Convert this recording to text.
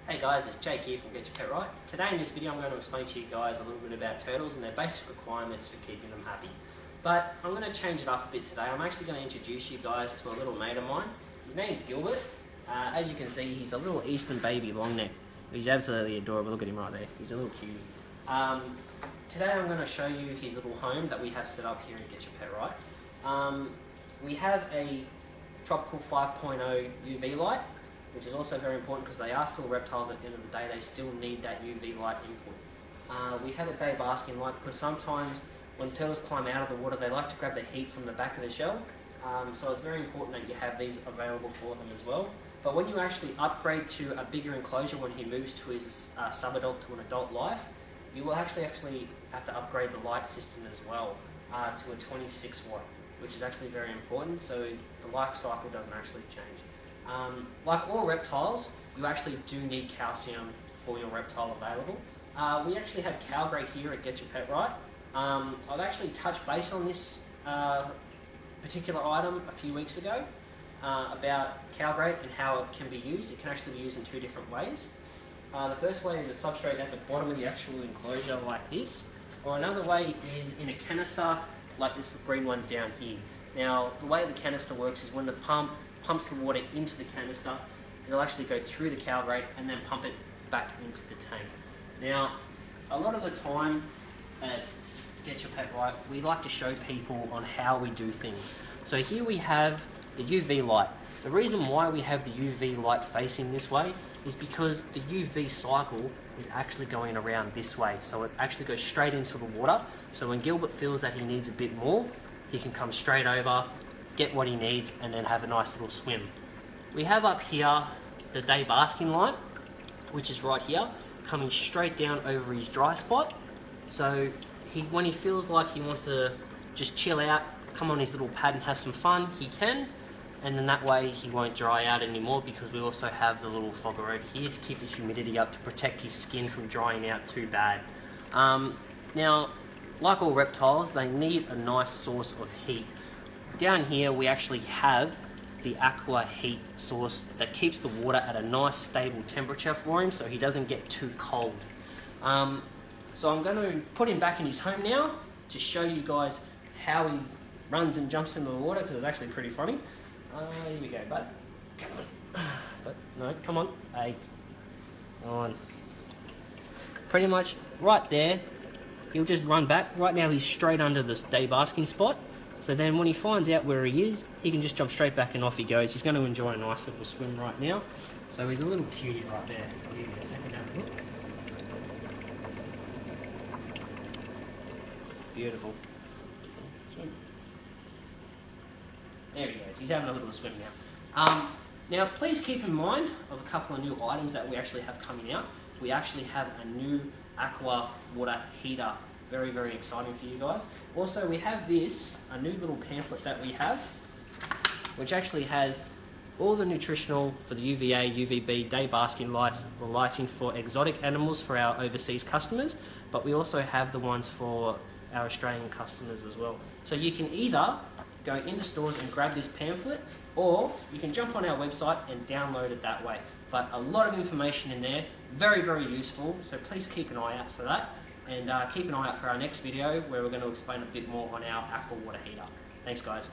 Hey guys, it's Jake here from Get Your Pet Right. Today in this video I'm going to explain to you guys a little bit about turtles and their basic requirements for keeping them happy. But I'm going to change it up a bit today. I'm actually going to introduce you guys to a little mate of mine. His name's Gilbert. As you can see, he's a little Eastern baby long neck. He's absolutely adorable. Look at him right there. He's a little cutie. Today I'm going to show you his little home that we have set up here at Get Your Pet Right. We have a Tropical 5.0 UV light, which is also very important because they are still reptiles at the end of the day. They still need that UV light input. We have a day basking light because sometimes when turtles climb out of the water, they like to grab the heat from the back of the shell. So it's very important that you have these available for them as well. But when you actually upgrade to a bigger enclosure when he moves to his sub-adult to an adult life, you will actually have to upgrade the light system as well to a 26 watt, which is actually very important. So the life cycle doesn't actually change. Like all reptiles, you actually do need calcium for your reptile available. We actually have Calgrate here at Get Your Pet Right. I've actually touched base on this particular item a few weeks ago about Calgrate and how it can be used. It can actually be used in two different ways. The first way is a substrate at the bottom of the actual enclosure like this, or another way is in a canister like this green one down here. Now the way the canister works is when the pump pumps the water into the canister, it'll actually go through the Calgrate and then pump it back into the tank. Now, a lot of the time at Get Your Pet Right, we like to show people on how we do things. So here we have the UV light. The reason why we have the UV light facing this way is because the UV cycle is actually going around this way. So it actually goes straight into the water. So when Gilbert feels that he needs a bit more, he can come straight over, get what he needs, and then have a nice little swim. We have up here the day basking light, which is right here, coming straight down over his dry spot. So when he feels like he wants to just chill out, come on his little pad and have some fun, he can. And then that way he won't dry out anymore, because we also have the little fogger over here to keep the humidity up to protect his skin from drying out too bad. Now, like all reptiles, they need a nice source of heat. Down here we actually have the aqua heat source that keeps the water at a nice stable temperature for him so he doesn't get too cold. So I'm going to put him back in his home now to show you guys how he runs and jumps into the water, because it's actually pretty funny. Here we go, bud. Come on. But no, come on. Hey. On. Pretty much right there, he'll just run back. Right now he's straight under this day basking spot. So then when he finds out where he is, he can just jump straight back and off he goes. He's going to enjoy a nice little swim right now. So he's a little cutie right there. I'll give you a second to have a look. Beautiful. Swim. There he goes. He's having a little swim now. Now please keep in mind of a couple of new items that we actually have coming out. We actually have a new aqua water heater. Very, very exciting for you guys. Also, we have a new little pamphlet that we have, which actually has all the nutritional for the UVA, UVB, day basking lights, or lighting for exotic animals for our overseas customers, but we also have the ones for our Australian customers as well. So you can either go into stores and grab this pamphlet, or you can jump on our website and download it that way. But a lot of information in there, very, very useful, so please keep an eye out for that. And keep an eye out for our next video where we're going to explain a bit more on our aqua water heater. Thanks guys.